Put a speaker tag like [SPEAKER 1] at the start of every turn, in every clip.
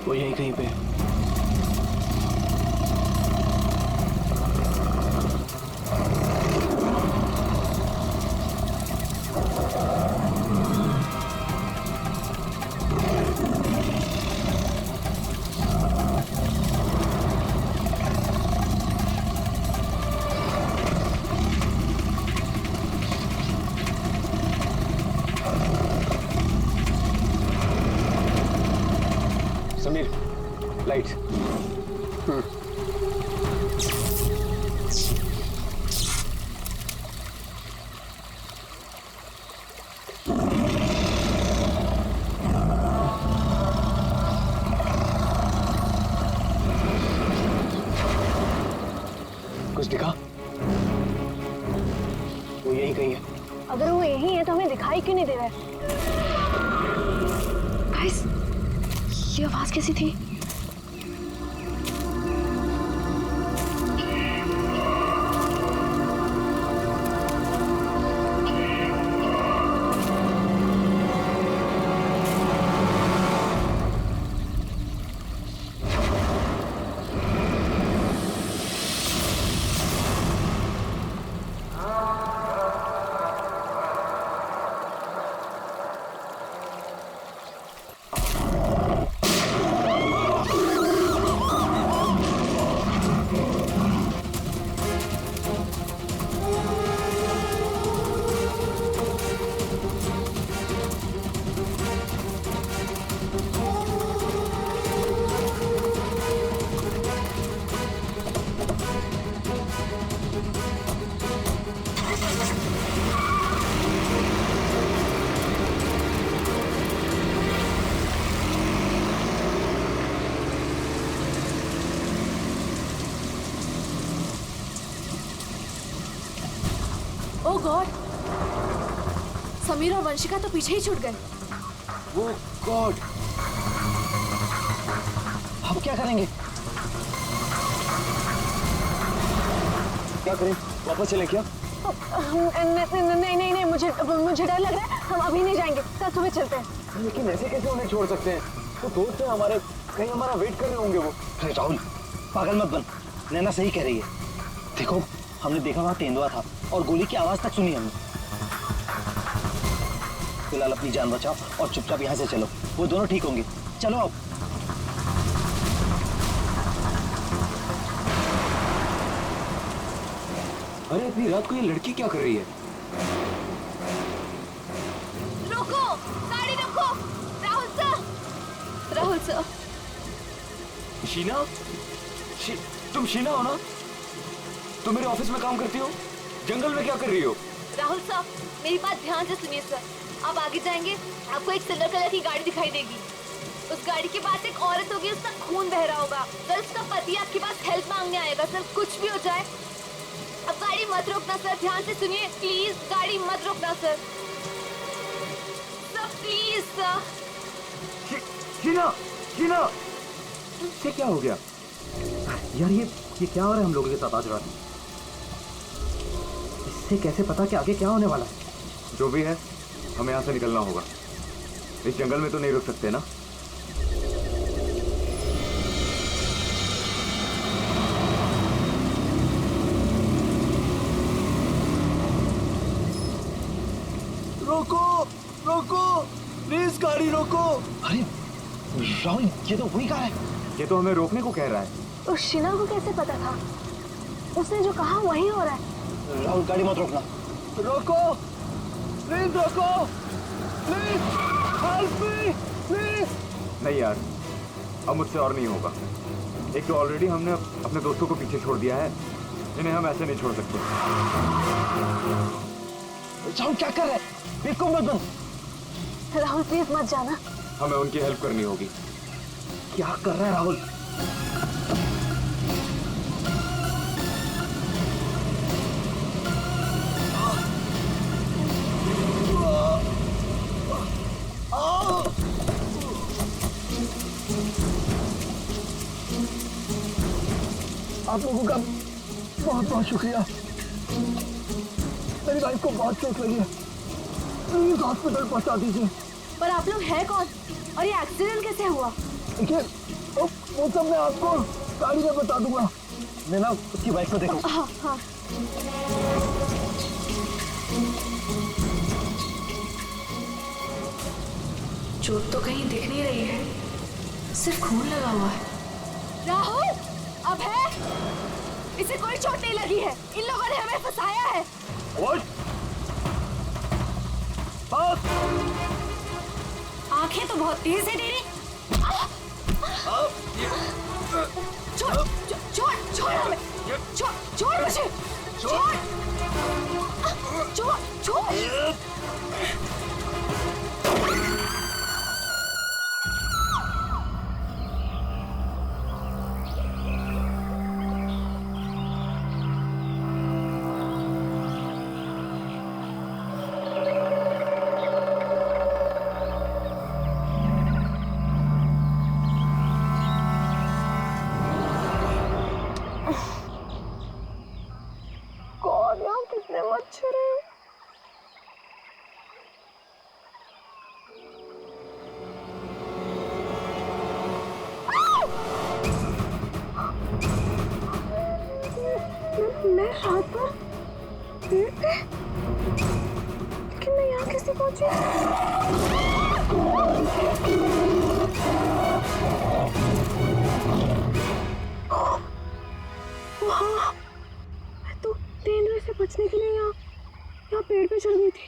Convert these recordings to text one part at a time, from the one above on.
[SPEAKER 1] वो यहीं कहीं पे है। समीर, लाइट्स। कुछ दिखा? वो यहीं कहीं है।
[SPEAKER 2] अगर वो यहीं है तो हमें दिखाई क्यों नहीं दे रहा है? गाइस, ये आवाज कैसी थी?
[SPEAKER 3] ओह गॉड, समीर और वंशिका तो पीछे ही छूट गए।
[SPEAKER 1] ओह गॉड, हम क्या करेंगे? क्या करें? वापस चलें क्या?
[SPEAKER 2] नहीं नहीं नहीं, मुझे डर लग रहा है। हम अभी नहीं जाएंगे, कल सुबह चलते हैं।
[SPEAKER 1] लेकिन ऐसे कैसे उन्हें छोड़ सकते हैं? तो दोस्त हैं हमारे, कहीं हमारा वेट कर रहे होंगे वो। अरे राहुल, पागल मत बन, नैना सही कह रही है। देखो, हमने देखा वहाँ तेंदुआ था और गोली की आवाज तक सुनी हमने। फिलहाल अपनी जान बचाओ और चुपचाप यहाँ से चलो, वो दोनों ठीक होंगे। चलो अब। अरे इतनी रात को ये लड़की क्या कर रही है?
[SPEAKER 3] रोको, गाड़ी रोको। Rahul sir, Rahul sir.
[SPEAKER 1] शीना? तुम शीना हो ना? तुम मेरे ऑफिस में काम करती हो? जंगल में क्या कर रही हो?
[SPEAKER 3] राहुल सर, मेरी बात ध्यान से सुनिए सर। आप आगे जाएंगे, आपको एक सिल्वर कलर की गाड़ी दिखाई देगी। उस गाड़ी के पास एक औरत होगी, उसका खून बह रहा होगा। सर, उसका पति आपके पास हेल्प मांगने आएगा। सर, कुछ भी हो जाए, अब गाड़ी मत रोकना सर। ध्यान से सुनिए प्लीज, गाड़ी मत रोकना sir. Sir please sir.
[SPEAKER 1] Sheena, Sheena, ये क्या हो गया यार? ये क्या हो रहा है हम लोगों के साथ आज रात? इससे कैसे पता कि आगे क्या होने वाला है? जो भी है, हमें यहाँ से निकलना होगा। इस जंगल में तो नहीं रुक सकते ना। रोको, रोको, प्लीज गाड़ी रोको। अरे राहुल, ये तो वही कार है। ये तो हमें रोकने को कह रहा है।
[SPEAKER 2] उस शीना को कैसे पता था? उसने जो कहा वही हो रहा है।
[SPEAKER 1] राहुल, गाड़ी मत रोकना। रोको, प्लीज रोको, प्लीज हेल्प मी, प्लीज। नहीं यार, अब मुझसे और नहीं होगा। एक तो ऑलरेडी हमने अपने दोस्तों को पीछे छोड़ दिया है, इन्हें हम ऐसे नहीं छोड़ सकते। राहुल क्या कर रहे हैं? बिल्कुल मत बन।
[SPEAKER 2] राहुल प्लीज मत जाना।
[SPEAKER 1] हमें उनकी हेल्प करनी होगी। क्या कर रहा है राहुल? आप लोगों का बहुत बहुत शुक्रिया। मेरी वाइफ को बहुत चोट लगी है, प्लीज हॉस्पिटल पहुंचा दीजिए।
[SPEAKER 3] पर आप लोग हैं कौन और ये एक्सीडेंट कैसे हुआ?
[SPEAKER 1] देखिए, वो सब मैं आपको गाड़ी में बता दूंगा। मैं ना उसकी बाइक को देखूं।
[SPEAKER 2] हाँ हाँ।
[SPEAKER 4] चोट तो कहीं दिख नहीं रही है, सिर्फ खून लगा हुआ है।
[SPEAKER 3] राहुल, अब है? इसे कोई चोट नहीं लगी है। इन लोगों ने हमें फंसाया है।
[SPEAKER 1] बस।
[SPEAKER 4] आंखें तो बहुत तेज है तेरी।
[SPEAKER 3] छोड़ छोड़ छोड़ हमें, छोड़ छोड़ मुझे, छोड़ छोड़ छोड़।
[SPEAKER 2] गॉड, यहाँ कितने मच्छर हैं। मैं रात भर पेड़ पे, लेकिन मैं यहाँ कैसे पहुंची? वहाँ मैं तो तेंदुए से बचने के लिए यहाँ पेड़ पे चढ़ गई थी।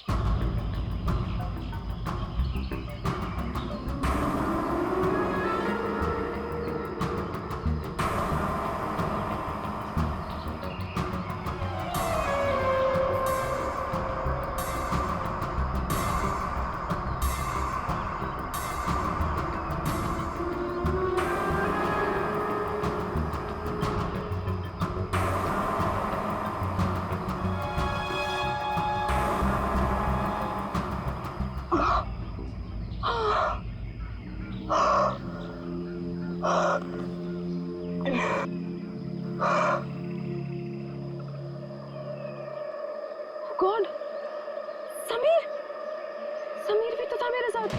[SPEAKER 2] गॉड, समीर, समीर भी तो था मेरे साथ।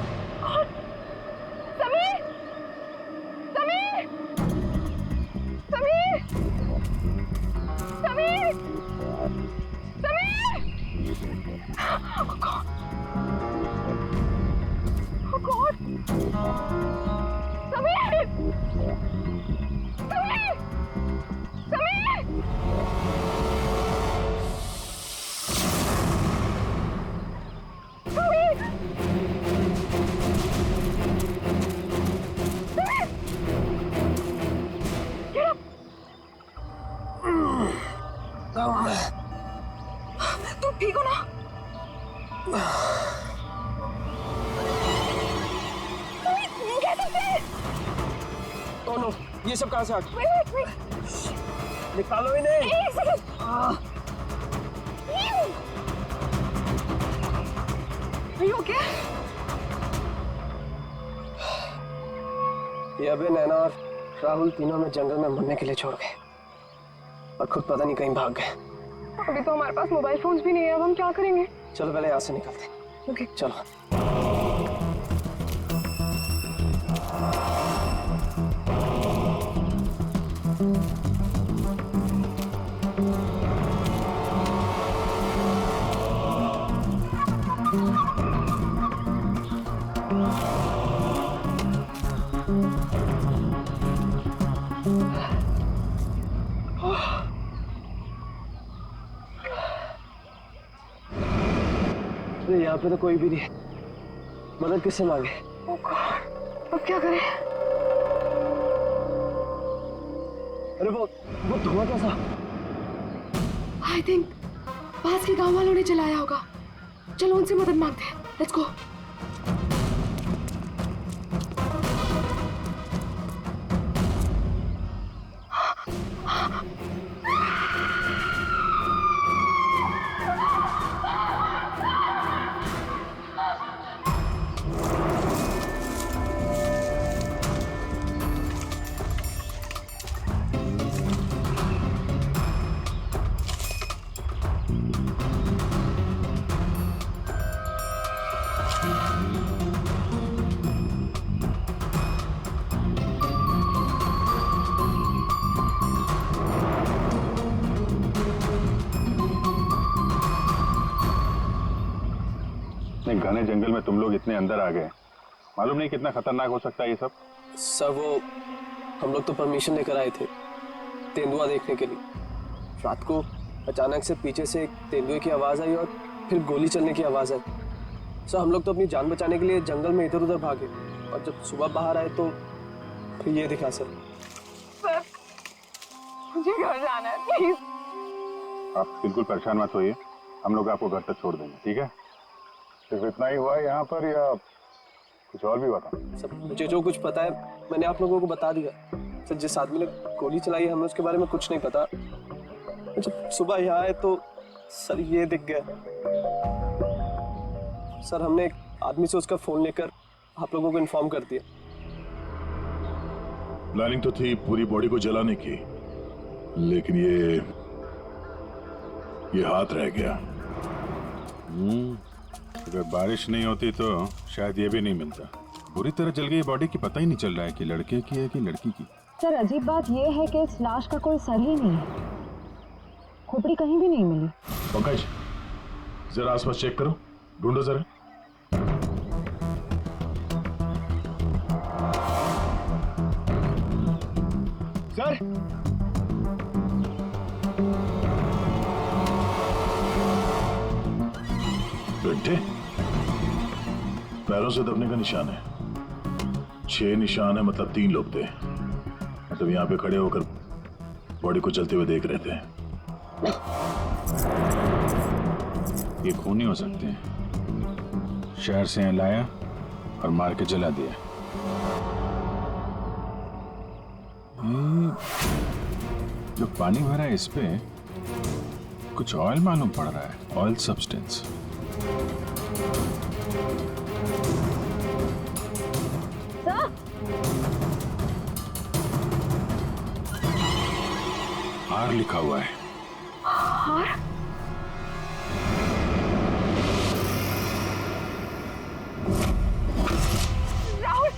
[SPEAKER 2] God, Sameer, Sameer, Sameer, Sameer, Sameer. Oh God, oh God, Sameer, Sameer, Sameer. तुम ठीक हो ना?
[SPEAKER 1] दोनों ये सब कहाँ से आ गया?
[SPEAKER 2] Wait, wait, wait.
[SPEAKER 1] निकालो इन्हें।
[SPEAKER 2] एक सेकंड। Are you okay?
[SPEAKER 5] ये अबे, नैना और राहुल तीनों में जंगल में मरने के लिए छोड़ गए और खुद पता नहीं कहीं भाग गए।
[SPEAKER 2] अभी तो हमारे पास मोबाइल फोन्स भी नहीं है, अब हम क्या करेंगे?
[SPEAKER 5] चलो पहले यहाँ से निकलते।
[SPEAKER 2] ओके,
[SPEAKER 5] चलो। यहाँ पे तो कोई भी नहीं है, मदद किससे मांगे?
[SPEAKER 2] ओह गॉड, अब क्या करें?
[SPEAKER 5] अरे वो धुआं कैसा?
[SPEAKER 2] आई थिंक पास के गांव वालों ने चलाया होगा। चलो उनसे मदद मांगते हैं। Let's go.
[SPEAKER 6] घने जंगल में तुम लोग इतने अंदर आ गए, मालूम नहीं कितना खतरनाक हो सकता है ये सब।
[SPEAKER 5] सर वो हम लोग तो परमिशन लेकर आए थे तेंदुआ देखने के लिए। रात को अचानक से पीछे से एक तेंदुए की आवाज़ आई और फिर गोली चलने की आवाज़ आई। सर हम लोग तो अपनी जान बचाने के लिए जंगल में इधर उधर भागे और जब सुबह बाहर आए तो फिर ये दिखा सर।
[SPEAKER 2] मुझे घर जाना है प्लीज।
[SPEAKER 6] आप बिल्कुल परेशान मत होइए, हम लोग आपको घर तक छोड़ देंगे, ठीक है? सिर्फ इतना ही हुआ है यहाँ पर या कुछ और भी हुआ था?
[SPEAKER 5] सर मुझे जो कुछ पता है मैंने आप लोगों को बता दिया। सर जिस आदमी ने गोली चलाई है हमें उसके बारे में कुछ नहीं पता। जब सुबह यहाँ आए तो सर ये दिख गया। सर हमने एक आदमी से उसका फोन लेकर आप लोगों को इन्फॉर्म कर दिया।
[SPEAKER 7] प्लानिंग तो थी पूरी बॉडी को जलाने की, लेकिन ये हाथ रह गया।
[SPEAKER 6] अगर बारिश नहीं होती तो शायद ये भी नहीं मिलता। बुरी तरह जल गई बॉडी की, पता ही नहीं चल रहा है कि लड़के की है कि लड़की की।
[SPEAKER 8] सर अजीब बात यह है कि इस लाश का कोई सर ही नहीं है, खोपड़ी कहीं भी नहीं मिली।
[SPEAKER 7] पंकज जरा आसपास चेक करो, ढूंढो जरा।
[SPEAKER 1] सर
[SPEAKER 7] बेटे पैरों से दबने का निशान है, 6 निशान है, मतलब 3 लोग थे। मतलब यहाँ पे खड़े होकर बॉडी को चलते हुए देख रहे थे।
[SPEAKER 6] ये खूनी हो सकते हैं, शहर से यहाँ लाया और मार के जला दिया। जो पानी भरा है इस पे कुछ ऑयल मालूम पड़ रहा है, ऑयल सब्सटेंस। आर लिखा हुआ है।
[SPEAKER 2] और राहुल,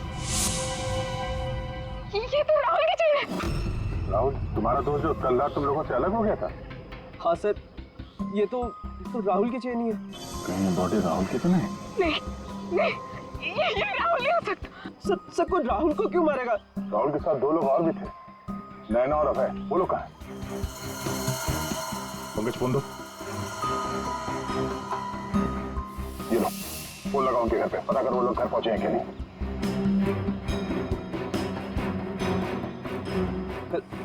[SPEAKER 2] ये तो राहुल की चीज है।
[SPEAKER 6] राहुल तुम्हारा दोस्त जो कल रात तुम लोगों से अलग हो गया था?
[SPEAKER 5] हाँ सर ये तो राहुल की चेन ही है।
[SPEAKER 6] कहीं बॉडी राहुल की तो नहीं?
[SPEAKER 2] नहीं नहीं, ये राहुल नहीं हो सकता।
[SPEAKER 5] सर कोई राहुल को क्यों मारेगा?
[SPEAKER 6] राहुल के साथ 2 लोग और भी थे, नैना और अभय। वो लोग कहाँ हैं?
[SPEAKER 7] पंकज फोन दो।
[SPEAKER 6] ये लो फोन लगाओ उनके घर पे, पता कर वो लोग घर पहुंचे हैं कि नहीं।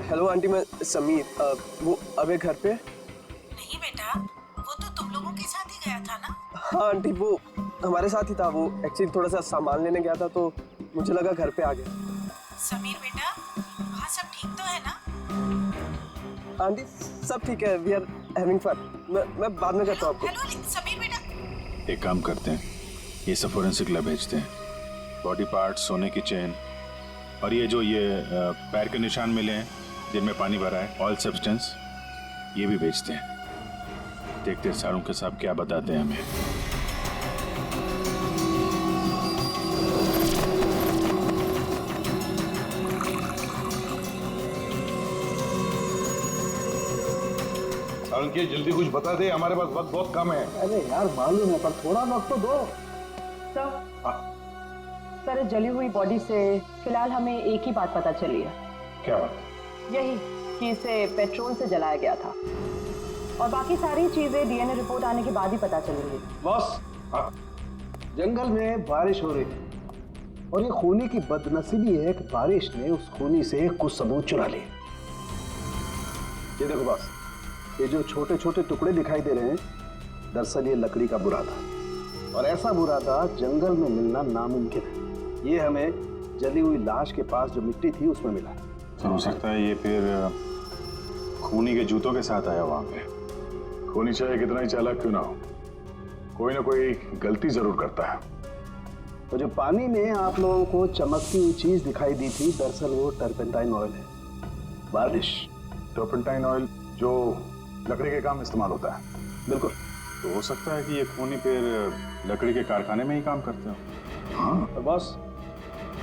[SPEAKER 5] हेलो आंटी, मैं समीर। वो अबे घर पे?
[SPEAKER 9] नहीं बेटा, वो तो तुम लोगों के साथ ही गया था ना?
[SPEAKER 5] हाँ आंटी वो हमारे साथ ही था। वो एक्चुअली थोड़ा सा सामान लेने गया था तो मुझे लगा घर पे आ गया।
[SPEAKER 9] समीर बेटा, वहाँ सब ठीक तो है ना?
[SPEAKER 5] आंटी सब ठीक है, वी आर हैविंग फन। मैं बाद में करता हूँ आपको।
[SPEAKER 9] हेलो समीर बेटा।
[SPEAKER 6] एक काम करते हैं, ये सब फोरेंसिक लैब भेजते हैं। बॉडी पार्ट, सोने की चेन और ये जो पैर के निशान मिले हैं जिनमें पानी भरा है, ऑयल सब्सटेंस, ये भी भेजते हैं। देखते हैं सारों के साहब क्या बताते हैं हमें।
[SPEAKER 7] सारंगी जल्दी कुछ बता दे, हमारे पास वक्त बहुत कम है।
[SPEAKER 10] अरे यार मालूम है पर थोड़ा वक्त तो दो। सर इस जली हुई बॉडी से फिलहाल हमें एक ही बात पता चली है।
[SPEAKER 6] क्या बात?
[SPEAKER 10] यही कि इसे पेट्रोल से जलाया गया था और बाकी सारी चीजें डीएनए रिपोर्ट आने के बाद ही पता चलेंगी।
[SPEAKER 1] बॉस जंगल में बारिश हो रही थी और ये खूनी की बदनसीबी है कि बारिश ने उस खूनी से कुछ सबूत चुरा लिए। ये देखो बॉस, ये जो छोटे छोटे टुकड़े दिखाई दे रहे हैं दरअसल ये लकड़ी का बुरादा, और ऐसा बुरादा जंगल में मिलना नामुमकिन है। ये हमें जली हुई लाश के पास जो मिट्टी थी उसमें मिला।
[SPEAKER 6] तो हो सकता है ये फिर खूनी के जूतों के साथ आया वहां पे।
[SPEAKER 7] खूनी चाहे कितना ही चालाक क्यों ना हो, कोई ना कोई गलती जरूर करता है।
[SPEAKER 1] तो जो पानी में आप लोगों को चमकती हुई चीज दिखाई दी थी दरअसल वो टर्पेंटाइन ऑयल है। वार्निश।
[SPEAKER 6] टर्पेंटाइन ऑयल जो लकड़ी के काम इस्तेमाल होता है?
[SPEAKER 1] बिल्कुल।
[SPEAKER 6] तो हो सकता है कि ये खूनी फिर लकड़ी के कारखाने में ही काम करते हो।
[SPEAKER 1] हाँ और बस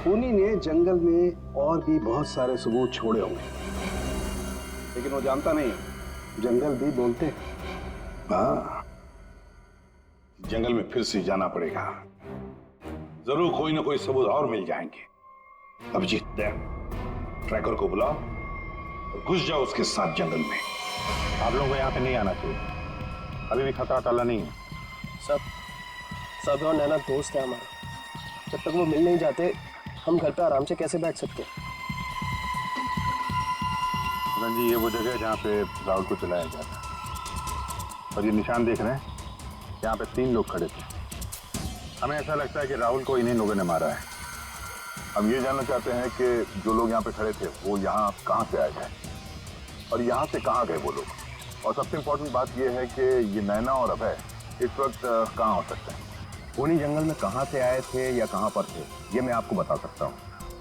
[SPEAKER 1] खूनी ने जंगल में और भी बहुत सारे सबूत छोड़े होंगे, लेकिन वो जानता नहीं जंगल भी बोलते हैं। हाँ
[SPEAKER 7] जंगल में फिर से जाना पड़ेगा। जरूर कोई ना कोई सबूत और मिल जाएंगे। अभिजीत, ट्रैकर को बुलाओ और घुस जाओ उसके साथ जंगल में।
[SPEAKER 6] आप लोगों को यहाँ पे नहीं आना चाहिए, अभी भी खतरा टला नहीं है।
[SPEAKER 5] सब और नैना दोस्त है हमारे, जब तक वो मिल नहीं जाते हम घर पे आराम से कैसे बैठ सकते हैं?
[SPEAKER 6] जी ये वो जगह है जहाँ पे राहुल को चलाया गया था, और ये निशान देख रहे हैं, यहाँ पे 3 लोग खड़े थे। हमें ऐसा लगता है कि राहुल को इन्हीं लोगों ने मारा है।
[SPEAKER 7] हम ये जानना चाहते हैं कि जो लोग यहाँ पे खड़े थे वो यहाँ कहाँ से आए थे और यहाँ से कहाँ गए वो लोग। और सबसे इम्पोर्टेंट बात ये है कि ये नैना और अभय इस वक्त कहाँ हो सकते हैं।
[SPEAKER 11] उन्हीं जंगल में कहाँ से आए थे या कहाँ पर थे ये मैं आपको बता सकता हूँ,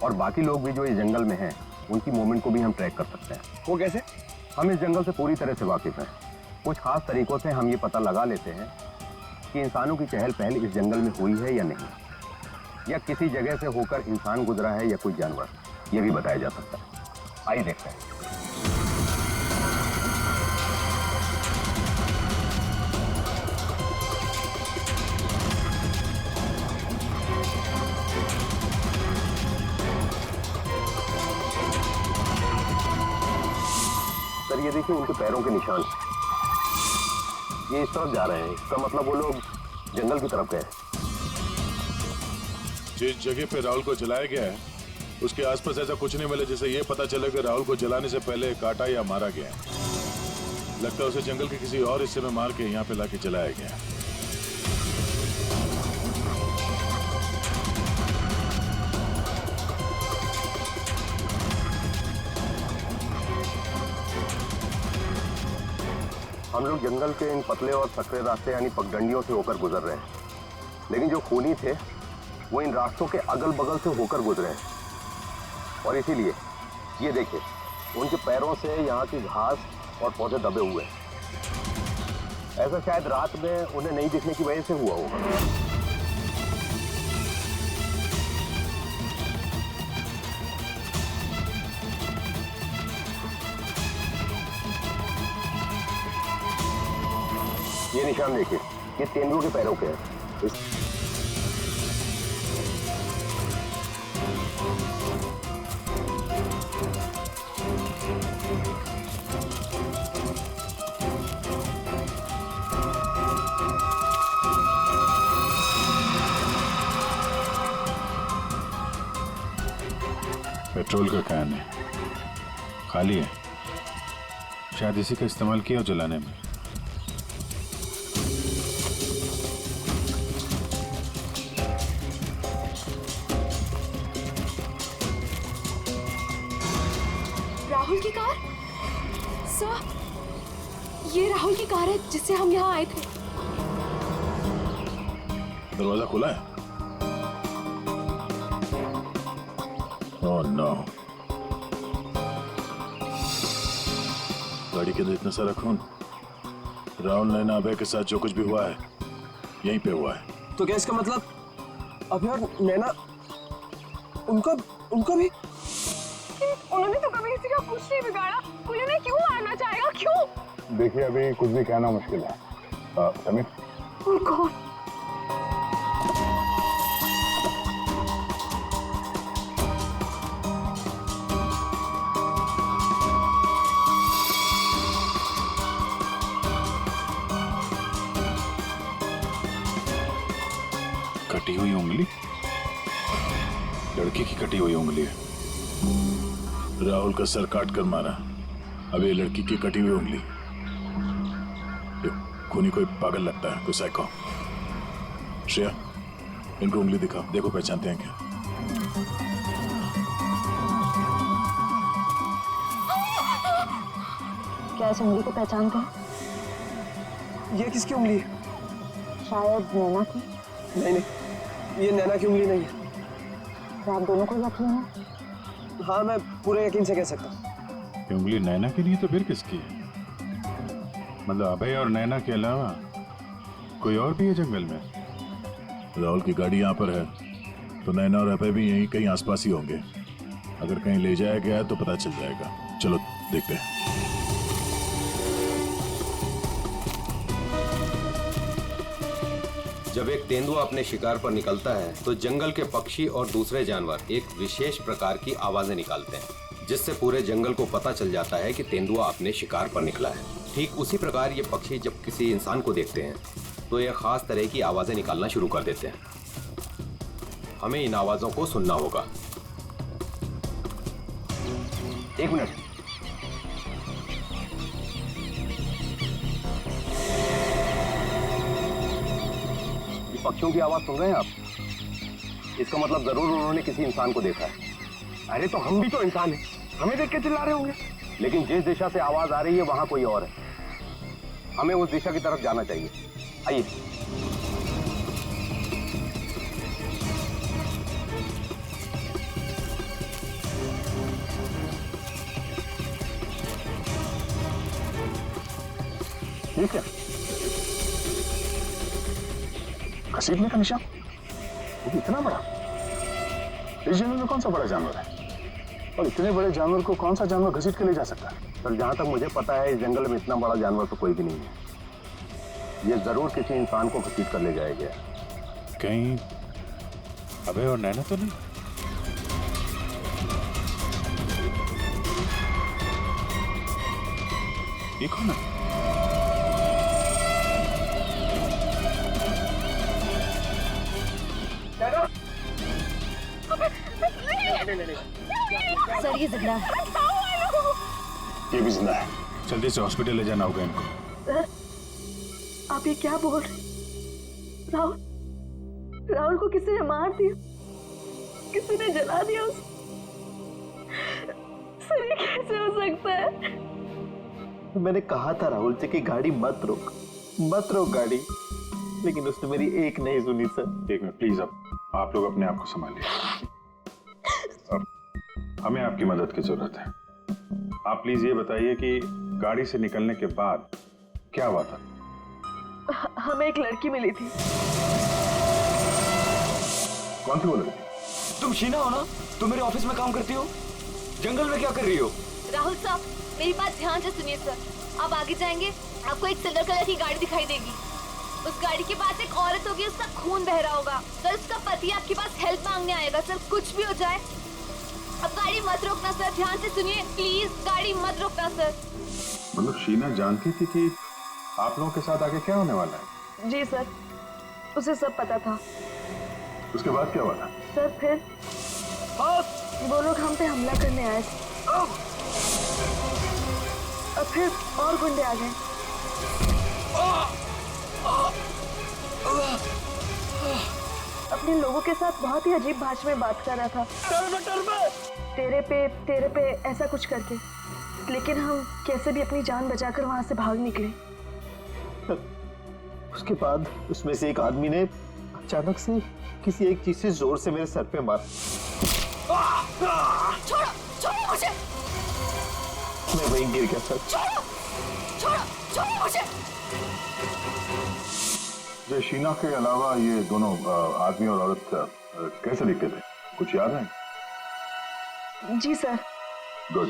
[SPEAKER 11] और बाकी लोग भी जो इस जंगल में हैं उनकी मूवमेंट को भी हम ट्रैक कर सकते हैं।
[SPEAKER 5] वो कैसे?
[SPEAKER 11] हम इस जंगल से पूरी तरह से वाकिफ हैं। कुछ खास तरीकों से हम ये पता लगा लेते हैं कि इंसानों की चहल पहल इस जंगल में हुई है या नहीं, या किसी जगह से होकर इंसान गुजरा है या कोई जानवर, ये भी बताया जा सकता है। आइए देखते हैं। सर ये देखिए उनके पैरों के निशान, ये इस तरफ जा रहे हैं। इसका मतलब वो लोग जंगल की तरफ गए।
[SPEAKER 7] जिस जगह पे राहुल को जलाया गया है उसके आसपास ऐसा कुछ नहीं मिला जिससे ये पता चले कि राहुल को जलाने से पहले काटा या मारा गया है। लगता है उसे जंगल के किसी और हिस्से में मार के यहाँ पे लाके जलाया गया है।
[SPEAKER 11] हम लोग जंगल के इन पतले और सकरे रास्ते यानी पगडंडियों से होकर गुजर रहे हैं, लेकिन जो खूनी थे वो इन रास्तों के अगल बगल से होकर गुजरे हैं, और इसीलिए ये देखिए उनके पैरों से यहाँ की घास और पौधे दबे हुए हैं। ऐसा शायद रात में उन्हें नहीं दिखने की वजह से हुआ होगा। ये निशान देखिए, ये तेंदुओं के पैरों के हैं।
[SPEAKER 6] पेट्रोल का कैन है, खाली है, शायद इसी का इस्तेमाल किया हो जलाने में।
[SPEAKER 2] राहुल की कार? सर, ये राहुल की कार है जिससे हम यहाँ आए थे।
[SPEAKER 7] दरवाजा खुला है? ओह नो, गाड़ी के अंदर इतना सारा खून। राहुल नैना अभय के साथ जो कुछ भी हुआ है यहीं पे हुआ है।
[SPEAKER 5] तो क्या इसका मतलब अभय और नैना उनका भी?
[SPEAKER 2] उन्होंने तो कभी किसी का कुछ नहीं बिगाड़ा, उन्हें क्यों मारना चाहेगा? क्यों?
[SPEAKER 7] देखिए अभी कुछ भी कहना मुश्किल है। समीर,
[SPEAKER 2] कौन?
[SPEAKER 6] कटी हुई उंगली, लड़की की कटी हुई उंगली है।
[SPEAKER 7] राहुल का सर काट कर मारा, अब ये लड़की की कटी हुई उंगली। ये खूनी कोई पागल लगता है, कोई साइको। श्रेया, इनको उंगली दिखाओ, देखो पहचानते हैं क्या।
[SPEAKER 8] क्या इस उंगली को पहचानते हैं?
[SPEAKER 5] ये किसकी उंगली है?
[SPEAKER 8] शायद नैना की।
[SPEAKER 5] नहीं, ये नैना की उंगली नहीं है।
[SPEAKER 8] क्या आप दोनों को यकीन है?
[SPEAKER 5] हाँ, मैं पूरे यकीन से कह सकता हूँ।
[SPEAKER 6] ये उंगली नैना की नहीं तो फिर किसकी है? मतलब अभय और नैना के अलावा कोई और भी है जंगल में?
[SPEAKER 7] राहुल की गाड़ी यहाँ पर है तो नैना और अभय भी यहीं कहीं आसपास ही होंगे। अगर कहीं ले जाया गया है तो पता चल जाएगा। चलो देखते हैं।
[SPEAKER 11] जब एक तेंदुआ अपने शिकार पर निकलता है तो जंगल के पक्षी और दूसरे जानवर एक विशेष प्रकार की आवाजें निकालते हैं, जिससे पूरे जंगल को पता चल जाता है कि तेंदुआ अपने शिकार पर निकला है। ठीक उसी प्रकार ये पक्षी जब किसी इंसान को देखते हैं तो ये खास तरह की आवाजें निकालना शुरू कर देते हैं। हमें इन आवाजों को सुनना होगा।
[SPEAKER 1] एक मिनट। ये पक्षियों की आवाज सुन रहे हैं आप? इसका मतलब जरूर उन्होंने किसी इंसान को देखा है। अरे तो हम भी तो इंसान हैं, हमें देख के चिल्ला रहे होंगे। लेकिन जिस दिशा से आवाज आ रही है वहां कोई और है। हमें उस दिशा की तरफ जाना चाहिए। आइए।
[SPEAKER 7] ठीक है, घसीटने का निशान, वो भी इतना बड़ा। इस जंगल में कौन सा बड़ा जानवर है? और इतने बड़े जानवर को कौन सा जानवर घसीट के ले जा सकता है?
[SPEAKER 11] पर जहां तक मुझे पता है इस जंगल में इतना बड़ा जानवर तो कोई भी नहीं है। ये जरूर किसी इंसान को घसीट कर ले जाया गया।
[SPEAKER 6] कहीं अभय और नैना तो नहीं? ये कौन है?
[SPEAKER 3] सर ये जिंदा है।
[SPEAKER 7] ये भी जिंदा है।
[SPEAKER 6] जल्दी से हॉस्पिटल ले जाना होगा इनको।
[SPEAKER 2] सर आप ये क्या बोल रहे? राहुल राहुल को किसी ने मार दिया, किसी ने जला दिया उसे। सर ये कैसे हो सकता है?
[SPEAKER 12] मैंने कहा था राहुल से कि गाड़ी मत रोक गाड़ी, लेकिन उसने मेरी एक नहीं सुनी सर।
[SPEAKER 6] एक मिनट प्लीज, अब आप लोग अपने आप को संभालिए। अब हमें आपकी मदद की जरूरत है। आप प्लीज ये बताइए कि गाड़ी से निकलने के बाद क्या हुआ था?
[SPEAKER 2] हमें एक लड़की मिली थी।
[SPEAKER 7] कौन थी वो लड़की?
[SPEAKER 1] तुम शीना हो ना? तुम मेरे ऑफिस में काम करती हो? जंगल में क्या कर रही हो?
[SPEAKER 3] राहुल साहब मेरी बात ध्यान से सुनिए सर। आप आगे जाएंगे, आपको एक सिल्वर कलर की गाड़ी दिखाई देगी। उस गाड़ी के पास एक औरत होगी, उसका खून बह रहा होगा। सर उसका पति आपके पास हेल्प मांगने आएगा। सर कुछ भी हो जाए अब गाड़ी मत रोकना सर, ध्यान से सुनिए प्लीज, गाड़ी मत रोकना सर।
[SPEAKER 6] मतलब शीना जानती थी कि आप लोगों के साथ आगे क्या होने वाला है?
[SPEAKER 2] जी सर, उसे सब पता था।
[SPEAKER 7] उसके बाद क्या हुआ था?
[SPEAKER 2] सर फिर वो लोग हम पे हमला करने आए थे और फिर और गुंडे आ गए। अपने लोगों के साथ बहुत ही अजीब भाषा में बात कर रहा था। तेरे पे ऐसा कुछ करके। लेकिन हम कैसे भी अपनी जान बचाकर वहां से भाग निकले।
[SPEAKER 12] उसके बाद उसमें से एक आदमी ने अचानक से किसी एक चीज से जोर से मेरे सर पे मारा।
[SPEAKER 3] छोड़ो मुझे।
[SPEAKER 12] मैं वहीं गिर गया सर।
[SPEAKER 3] छोड़ो मुझे।
[SPEAKER 7] जो शीना के अलावा ये दोनों आदमी और औरत कैसे दिखते थे? कुछ याद है?
[SPEAKER 2] जी सर।
[SPEAKER 7] गुड।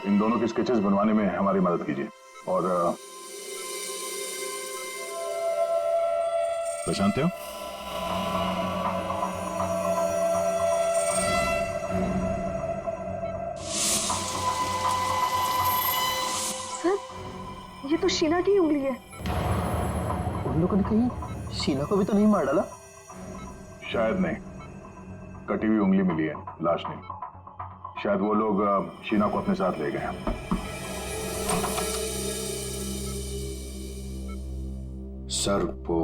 [SPEAKER 7] इन दोनों के स्केचेस बनवाने में हमारी मदद कीजिए। और
[SPEAKER 6] पहचानते हो?
[SPEAKER 2] सर ये तो शीना की उंगली है।
[SPEAKER 12] उन लोगों ने कहीं शीना को भी तो नहीं मार डाला?
[SPEAKER 7] शायद नहीं, कटी हुई उंगली मिली है, लाश नहीं। शायद वो लोग शीना को अपने साथ ले गए हैं।
[SPEAKER 11] सर वो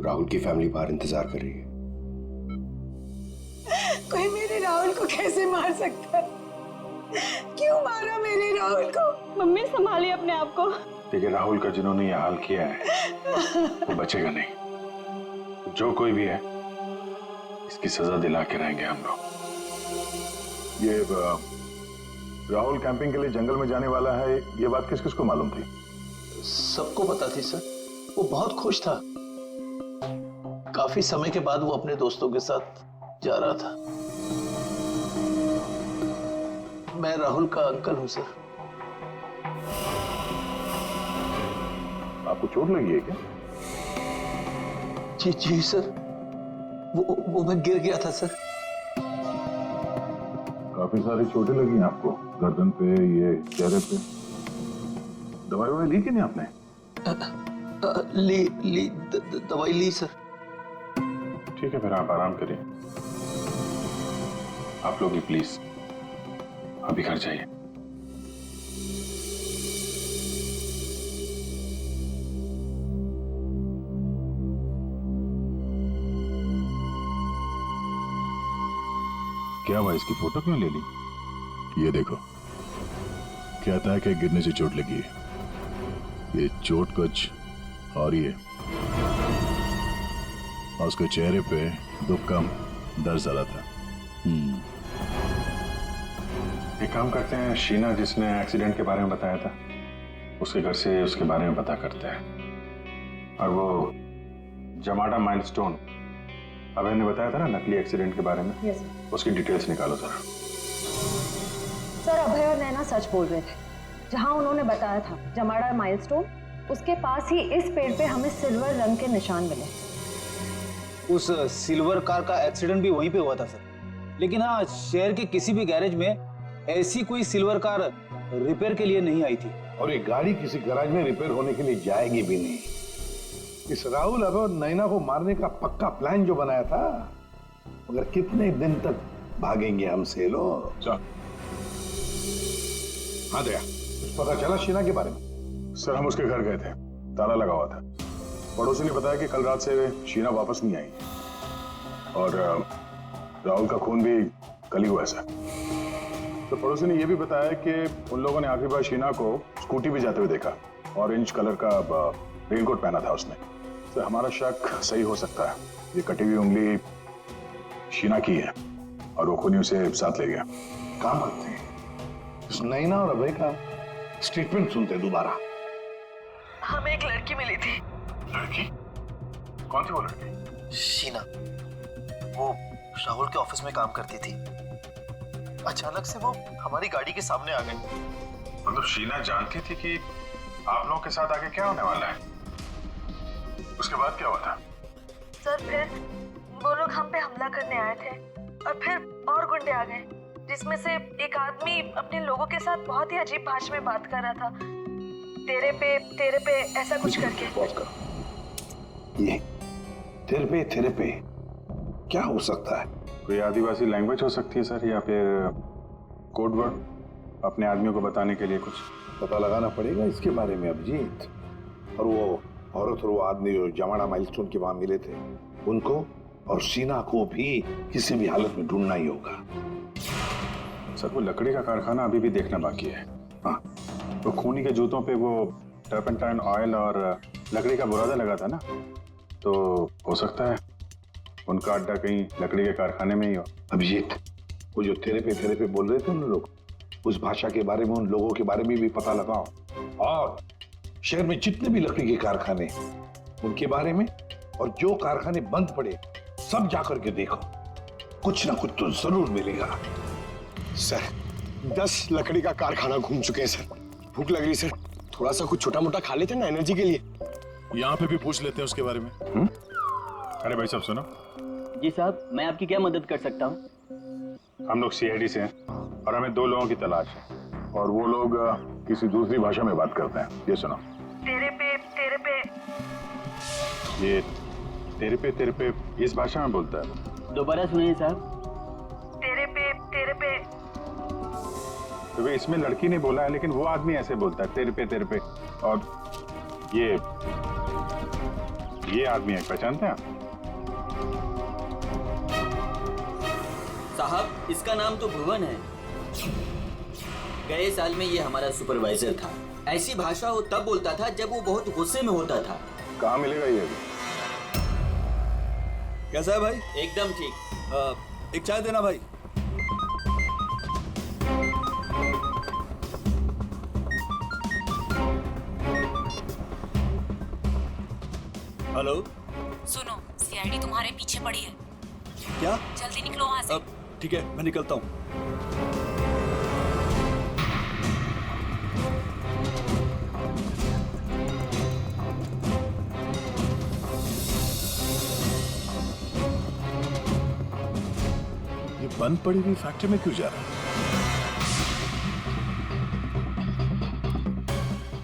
[SPEAKER 11] राहुल की फैमिली बाहर इंतजार कर रही है।
[SPEAKER 9] कोई मेरे राहुल को कैसे मार सकता है? क्यों मारा मेरे राहुल को?
[SPEAKER 2] मम्मी संभालिए अपने आप को।
[SPEAKER 6] देखिए राहुल का जिन्होंने यह हाल किया है वो बचेगा नहीं। जो कोई भी है इसकी सजा दिला के रहेंगे हम लोग।
[SPEAKER 7] ये राहुल कैंपिंग के लिए जंगल में जाने वाला है, ये बात किस किस को मालूम थी?
[SPEAKER 12] सबको पता थी सर। वो बहुत खुश था। काफी समय के बाद वो अपने दोस्तों के साथ जा रहा था। मैं राहुल का अंकल हूं सर।
[SPEAKER 7] आपको चोट लगी है क्या?
[SPEAKER 12] जी सर, वो मैं गिर गया था सर।
[SPEAKER 6] काफी सारी चोटें लगी हैं आपको, गर्दन पे, ये चेहरे पे। दवाई ली कि नहीं आपने?
[SPEAKER 12] दवाई ली सर।
[SPEAKER 6] ठीक है, फिर आप आराम करिए। आप लोग भी प्लीज अभी घर जाइए। क्या हुआ, इसकी फोटो क्यों ले ली?
[SPEAKER 7] ये देखो, कहता है कि गिरने से चोट लगी है। ये चोट कुछ और ही है। और उसके चेहरे पे दुख कम, दर्द ज्यादा था।
[SPEAKER 6] एक काम करते हैं, शीना जिसने एक्सीडेंट के बारे में बताया था, उसके घर से उसके बारे में पता करते हैं। और वो जमाडा माइलस्टोन, अभय ने बताया था ना नकली एक्सीडेंट के बारे में,
[SPEAKER 10] यस सर।
[SPEAKER 6] उसकी डिटेल्स निकालो जरा।
[SPEAKER 10] सर, अभय और नैना सच बोल रहे थे। जहां उन्होंने बताया था जमाड़ा माइलस्टोन, उसके पास ही इस पेड़ पे हमें सिल्वर रंग के निशान मिले।
[SPEAKER 13] उस सिल्वर कार का एक्सीडेंट भी वहीं पे हुआ था सर। लेकिन हाँ, शहर के किसी भी गैरेज में ऐसी कोई सिल्वर कार रिपेयर के लिए नहीं आई थी।
[SPEAKER 14] और ये गाड़ी किसी गैराज में रिपेयर होने के लिए जाएगी भी नहीं। इस राहुल अभय और नैना को मारने का पक्का प्लान जो बनाया था, मगर कितने दिन तक भागेंगे हमसे लोग। हाँ दया, कुछ पता चला शीना के बारे में?
[SPEAKER 6] सर, हम उसके घर गए थे, ताला लगा हुआ था। पड़ोसी ने बताया कि कल रात से शीना वापस नहीं आई और राहुल का खून भी कल ही हुआ है सर। तो पड़ोसी ने यह भी बताया कि उन लोगों ने आखिरी बार शीना को स्कूटी भी जाते हुए देखा। ऑरेंज कलर का रेनकोट पहना था उसने। तो हमारा शक सही हो सकता है, ये कटी हुई उंगली शीना की है और वो खूनी उसे साथ ले गया।
[SPEAKER 14] काम करते हैं, इस नैना और अभय का स्टेटमेंट सुनते दोबारा।
[SPEAKER 2] हमें एक लड़की मिली थी।
[SPEAKER 6] लड़की? कौन थी वो लड़की?
[SPEAKER 15] शीना, वो राहुल के ऑफिस में काम करती थी। अचानक से वो हमारी गाड़ी के सामने आ गई।
[SPEAKER 6] मतलब शीना जानती थी कि आप लोगों के साथ आगे क्या होने वाला है? उसके बाद क्या हुआ था?
[SPEAKER 2] सर, फिर वो लोग हम पे हमला करने आए थे और फिर और गुंडे आ गए, जिसमें से एक आदमी अपने लोगों के साथ बहुत ही अजीब भाषा में बात कर रहा था। तेरे पे ऐसा कुछ करके।
[SPEAKER 14] ये तेरे पे क्या हो सकता है?
[SPEAKER 6] कोई आदिवासी लैंग्वेज हो सकती है सर, या फिर कोड वर्ड अपने आदमियों को बताने के लिए कुछ।
[SPEAKER 14] पता लगाना पड़ेगा इसके बारे में अभिजीत। और वो औरत और वो आदमी जो जमाड़ा माइलस्टोन के वहां मिले थे, उनको और शीना को भी किसी भी हालत में ढूंढना ही होगा।
[SPEAKER 6] सर, वो लकड़ी का कारखाना अभी भी देखना बाकी है।
[SPEAKER 14] हाँ,
[SPEAKER 6] तो खूनी के जूतों पे वो टर्पेंटाइन ऑयल और लकड़ी का बुरादा लगा था ना, तो हो सकता है उनका अड्डा कहीं लकड़ी के कारखाने में ही हो।
[SPEAKER 14] अभिजीत, वो जो तेरे पे बोल रहे थे उन लोग, उस भाषा के बारे में, उन लोगों के बारे में भी पता लगाओ। और शहर में जितने भी लकड़ी के कारखाने, उनके बारे में, और जो कारखाने बंद पड़े सब जाकर के देखो। कुछ ना कुछ तो जरूर मिलेगा।
[SPEAKER 16] सर, 10 लकड़ी का कारखाना घूम चुके हैं सर। भूख लग रही सर, थोड़ा सा कुछ छोटा मोटा खा लेते ना एनर्जी के लिए।
[SPEAKER 7] यहाँ पे भी पूछ लेते हैं उसके बारे में।
[SPEAKER 6] अरे भाई साहब सुनो।
[SPEAKER 17] जी साहब, मैं आपकी क्या मदद कर सकता हूँ?
[SPEAKER 6] हम लोग सीआईडी से हैं और हमें 2 लोगों की तलाश है, और वो लोग किसी दूसरी भाषा में बात करते हैं। ये सुनो।
[SPEAKER 2] तेरे पे
[SPEAKER 6] ये तेरे पे इस भाषा में बोलता है।
[SPEAKER 17] दोबारा सुनिए साहब।
[SPEAKER 2] तेरे पे।
[SPEAKER 6] तो वे इसमें लड़की ने बोला है, लेकिन वो आदमी ऐसे बोलता है, तेरे पे। और ये आदमी है, पहचानते हैं आप?
[SPEAKER 17] साहब, इसका नाम तो भुवन है। गए साल में ये हमारा सुपरवाइजर था। ऐसी भाषा वो तब बोलता था जब वो बहुत गुस्से में होता था।
[SPEAKER 6] कहाँ मिलेगा ये?
[SPEAKER 16] कैसा है भाई?
[SPEAKER 17] एकदम ठीक।
[SPEAKER 16] एक चाय देना भाई। हेलो,
[SPEAKER 18] सुनो, सीआईडी तुम्हारे पीछे पड़ी है।
[SPEAKER 16] क्या?
[SPEAKER 18] जल्दी निकलो वहाँ से।
[SPEAKER 16] ठीक है, मैं निकलता हूँ।
[SPEAKER 7] ये बंद पड़ी हुई फैक्ट्री में क्यों जा रहा है?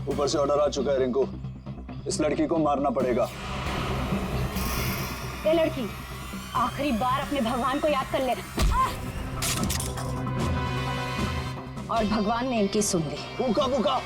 [SPEAKER 13] ऊपर से ऑर्डर आ चुका है रिंकू, इस लड़की को मारना पड़ेगा।
[SPEAKER 8] ये लड़की आखिरी बार अपने भगवान को याद कर ले। और भगवान ने इनकी सुन ली।
[SPEAKER 13] भूखा भूखा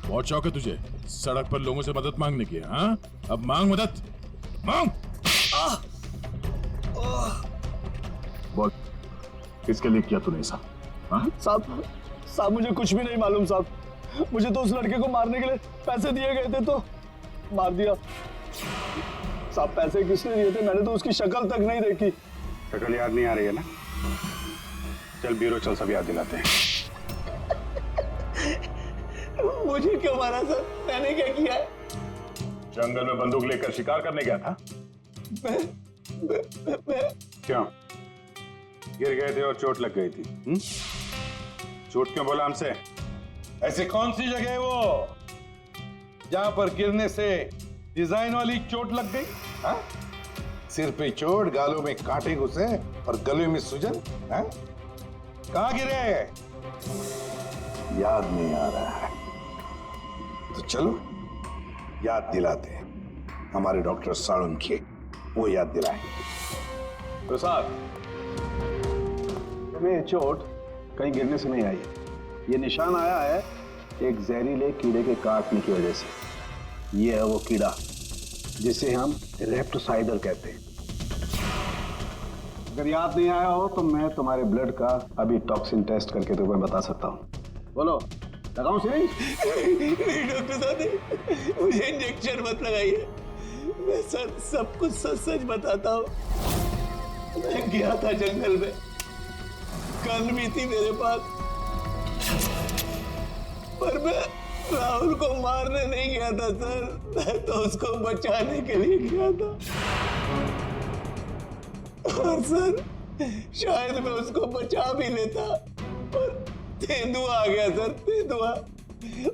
[SPEAKER 7] बहुत शौक है तुझे सड़क पर लोगों से मदद मांगने की, हाँ? अब मांग मदद, मांग।
[SPEAKER 6] बोल, किसके लिए किया तूने ऐसा?
[SPEAKER 13] साहब मुझे कुछ भी नहीं मालूम साहब। मुझे तो उस लड़के को मारने के लिए पैसे दिए गए थे तो मार दिया। साहब पैसे किसने दिए थे? मैंने तो उसकी शक्ल तक नहीं देखी।
[SPEAKER 6] शक्ल याद नहीं आ रही है ना? चल ब्यूरो चल, सब याद दिलाते हैं।
[SPEAKER 12] मुझे क्यों मारा सर? मैंने क्या किया है?
[SPEAKER 6] जंगल में बंदूक लेकर शिकार करने गया था।
[SPEAKER 12] मैं
[SPEAKER 6] क्यों? गिर गए थे और चोट लग गई थी। चोट क्यों बोला हमसे?
[SPEAKER 14] ऐसे कौन सी जगह है वो जहां पर गिरने से डिजाइन वाली चोट लग गई? हाँ? सिर पे चोट, गालों में कांटे घुसे और गले में सूजन। हाँ? कहां गिरे? याद नहीं आ रहा है तो चलो याद दिलाते हैं। हमारे डॉक्टर साळुंखे वो याद दिलाएंगे।
[SPEAKER 13] प्रसाद, ये चोट कहीं गिरने से नहीं आई है। ये निशान आया है एक जहरीले कीड़े के काटने की वजह से। ये है वो कीड़ा जिसे हम रेप्टोसाइडर कहते हैं। अगर याद नहीं आया हो तो मैं तुम्हारे ब्लड का अभी टॉक्सिन टेस्ट करके तुम्हें बता सकता हूँ। बोलो, लगाऊं सिरिंज?
[SPEAKER 12] नहीं डॉक्टर साहब, मुझे इंजेक्शन मत लगाइए। मैं सर सब कुछ सच सच बताता हूँ। मैं गया था जंगल में, गन भी थी मेरे पास, पर मैं राहुल को मारने नहीं गया था सर। मैं तो उसको बचाने के लिए गया था। और सर शायद मैं उसको बचा भी लेता, पर तेंदुआ आ गया सर, तेंदुआ।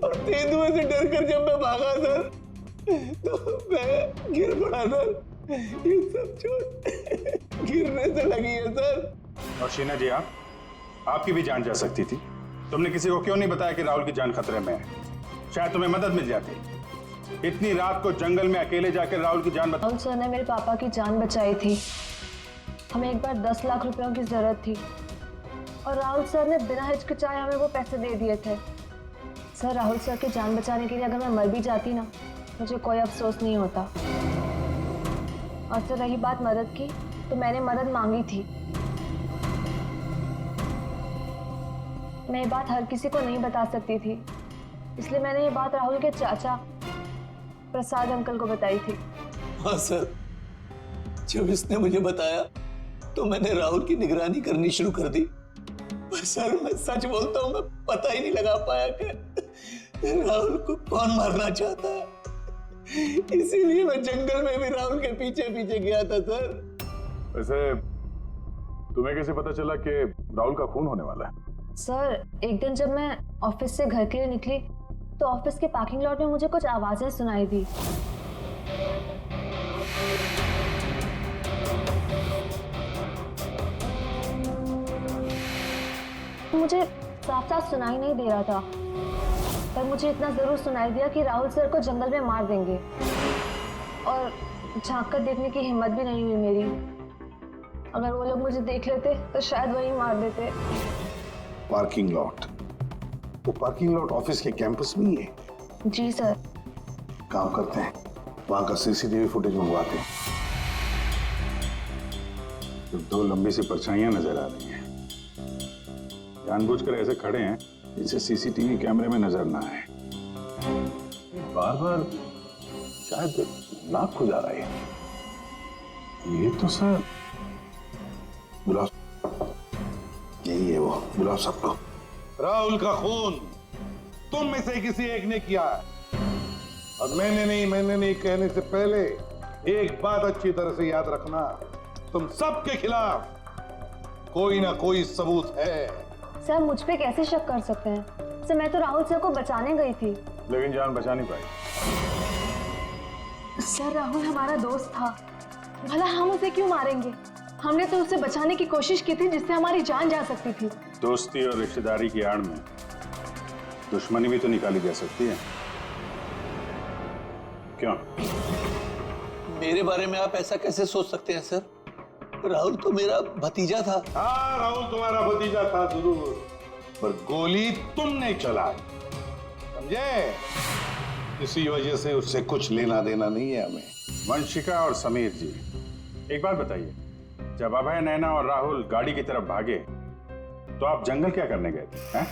[SPEAKER 12] और तेंदुए से डरकर जब मैं भागा सर तो मैं गिर पड़ा सर। ये सब चोट गिरने से लगी है सर।
[SPEAKER 6] और शीना जी, आपकी भी जान जा सकती थी। तुमने किसी को क्यों नहीं बताया कि राहुल की जान खतरे में है? शायद तुम्हें मदद मिल जाती। इतनी रात को जंगल में अकेले जाकर राहुल की जान
[SPEAKER 10] राहुल सर ने मेरे पापा की जान बचाई थी। हमें एक बार 10 लाख रुपयों की जरूरत थी और राहुल सर ने बिना हिचकिचाए हमें वो पैसे दे दिए थे। सर, राहुल सर की जान बचाने के लिए अगर मैं मर भी जाती ना, मुझे कोई अफसोस नहीं होता। और सर रही बात मदद की, तो मैंने मदद मांगी थी। मैं ये बात हर किसी को नहीं बता सकती थी, इसलिए मैंने ये बात राहुल के चाचा प्रसाद अंकल को बताई थी।
[SPEAKER 12] हाँ सर, जब इसने मुझे बताया तो मैंने राहुल की निगरानी करनी शुरू कर दी। पर सर मैं सच बोलता हूँ, मैं पता ही नहीं लगा पाया कि राहुल को कौन मारना चाहता है। इसीलिए मैं जंगल में भी राहुल के पीछे पीछे गया था सर।
[SPEAKER 6] वैसे तुम्हें कैसे पता चला कि राहुल का खून होने वाला है?
[SPEAKER 10] सर, एक दिन जब मैं ऑफिस से घर के लिए निकली तो ऑफिस के पार्किंग लॉट में मुझे कुछ आवाजें सुनाई दी। मुझे साफ साफ सुनाई नहीं दे रहा था, पर मुझे इतना जरूर सुनाई दिया कि राहुल सर को जंगल में मार देंगे। और झांक कर देखने की हिम्मत भी नहीं हुई मेरी। अगर वो लोग मुझे देख लेते तो शायद वही मार देते।
[SPEAKER 14] Parking lot? वो पार्किंग लॉट ऑफिस के कैंपस में ही है?
[SPEAKER 10] जी सर।
[SPEAKER 14] काम करते हैं, वहां का सीसीटीवी फुटेज मंगवाते हैं।
[SPEAKER 6] तो दो लंबी सी परछाइयां नजर आ रही हैं। जानबूझकर ऐसे खड़े हैं जिसे सीसीटीवी कैमरे में नजर ना आए।
[SPEAKER 14] बार बार शायद नाक खुजा रहा है। ये तो सर बुलाओ, यही है वो, बुलाओ सबको। राहुल का खून तुम में से किसी एक ने किया है, और मैंने नहीं कहने से पहले एक बात अच्छी तरह से याद रखना, तुम सबके खिलाफ कोई ना कोई सबूत है।
[SPEAKER 10] सर मुझ पे कैसे शक कर सकते हैं? सर मैं तो राहुल सर को बचाने गई थी।
[SPEAKER 6] लेकिन जान बचा नहीं पाई।
[SPEAKER 10] सर राहुल हमारा दोस्त था, भला हम उसे क्यों मारेंगे? हमने तो उसे बचाने की कोशिश की थी जिससे हमारी जान जा सकती थी।
[SPEAKER 6] दोस्ती और रिश्तेदारी की आड़ में दुश्मनी भी तो निकाली जा सकती है, क्यों?
[SPEAKER 12] मेरे बारे में आप ऐसा कैसे सोच सकते हैं सर? राहुल तो मेरा भतीजा था।
[SPEAKER 14] हाँ, राहुल तुम्हारा भतीजा था जरूर, पर गोली तुमने चलाई, समझे? इसी वजह से उससे कुछ लेना देना नहीं है हमें।
[SPEAKER 6] वंशिका और समीर जी, एक बात बताइए, जब अभय, नैना और राहुल गाड़ी की तरफ भागे तो आप जंगल क्या करने गए थे? हैं?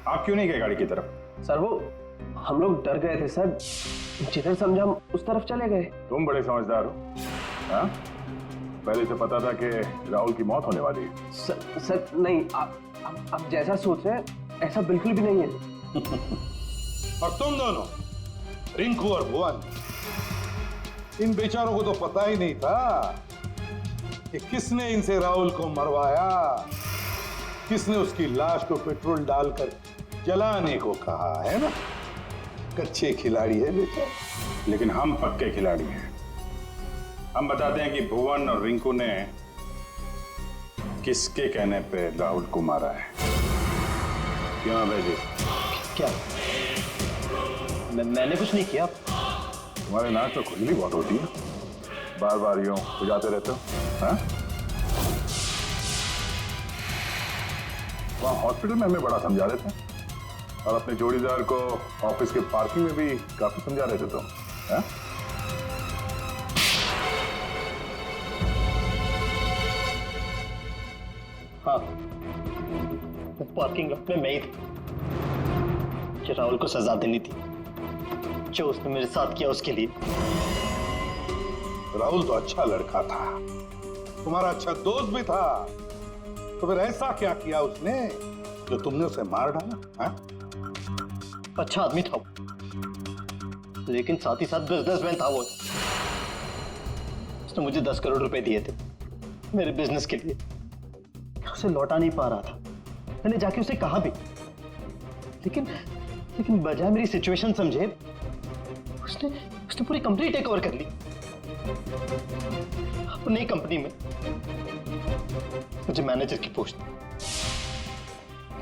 [SPEAKER 6] आप क्यों नहीं गए गाड़ी की तरफ?
[SPEAKER 5] सर वो हम लोग डर गए थे सर, जिधर समझा हम उस तरफ चले गए।
[SPEAKER 6] तुम बड़े समझदार हो। हाँ? पहले से पता था कि राहुल की मौत होने वाली है।
[SPEAKER 5] सर नहीं, आप जैसा सोच रहे हैं ऐसा बिल्कुल भी नहीं है।
[SPEAKER 14] और तुम दोनों, रिंकू और भुवन, इन बेचारों को तो पता ही नहीं था कि किसने इनसे राहुल को मरवाया, किसने उसकी लाश को पेट्रोल डालकर जलाने को कहा, है ना? कच्चे खिलाड़ी है बेटा।
[SPEAKER 6] लेकिन हम पक्के खिलाड़ी हैं। हम बताते हैं कि भुवन और रिंकू ने किसके कहने पे राहुल को मारा है। क्यों अभय जी?
[SPEAKER 15] क्या? मैंने कुछ नहीं किया।
[SPEAKER 6] तुम्हारे नाक तो खुजली बहुत होती है, बार बार यूं खुजाते रहते हो। हाँ? वहाँ हॉस्पिटल में हमें बड़ा समझा रहे थे, और अपने जोड़ीदार को ऑफिस के पार्किंग में भी काफी समझा रहे थे तुम। हाँ?
[SPEAKER 15] हाँ, पार्किंग लॉट में मैं ही था। कि राहुल को सजा देनी थी जो उसने मेरे साथ किया उसके लिए।
[SPEAKER 14] राहुल तो अच्छा लड़का था, तुम्हारा अच्छा दोस्त भी था, तो फिर ऐसा क्या किया उसने जो तुमने उसे मार डाला? हाँ?
[SPEAKER 15] अच्छा आदमी था वो, लेकिन साथ ही साथ बिजनेसमैन था वो। उसने मुझे 10 करोड़ रुपए दिए थे मेरे बिजनेस के लिए, उसे लौटा नहीं पा रहा था। मैंने जाके उसे कहा भी, लेकिन बजाय मेरी सिचुएशन समझे उसने पूरी कंपनी टेक ओवर कर ली। अपनी कंपनी में मुझे मैनेजर की पोस्ट,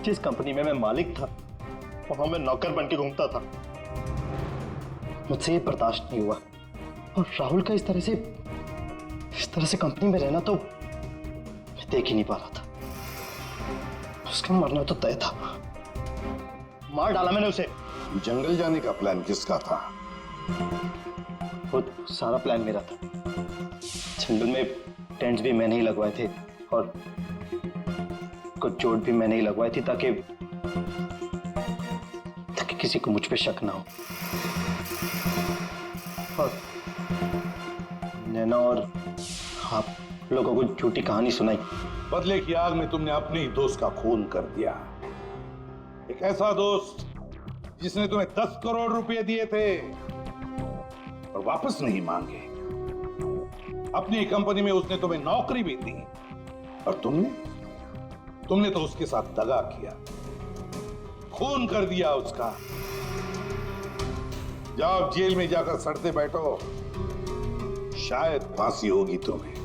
[SPEAKER 15] जिस कंपनी में मैं मालिक था वहां मैं नौकर बन के घूमता था। मुझसे ये बर्दाश्त नहीं हुआ, और राहुल का इस तरह से कंपनी में रहना तो मैं देख ही नहीं पा रहा था। उसका मरना तो तय था, मार डाला मैंने उसे।
[SPEAKER 14] जंगल जाने का प्लान किसका था?
[SPEAKER 15] वो सारा प्लान मेरा था। जंगल में टेंट्स भी मैंने ही लगवाए थे, और कुछ चोट भी मैंने ही लगवाई थी ताकि किसी को मुझ पे शक ना हो। और नैना और आप लोगों को झूठी कहानी सुनाई।
[SPEAKER 14] बदले की आग में तुमने अपने ही दोस्त का खून कर दिया। एक ऐसा दोस्त जिसने तुम्हें 10 करोड़ रुपए दिए थे और वापस नहीं मांगे। अपनी कंपनी में उसने तुम्हें नौकरी भी दी, और तुमने तो उसके साथ दगा किया, खून कर दिया उसका। जाओ जेल में जाकर सड़ते बैठो, शायद फांसी होगी तुम्हें।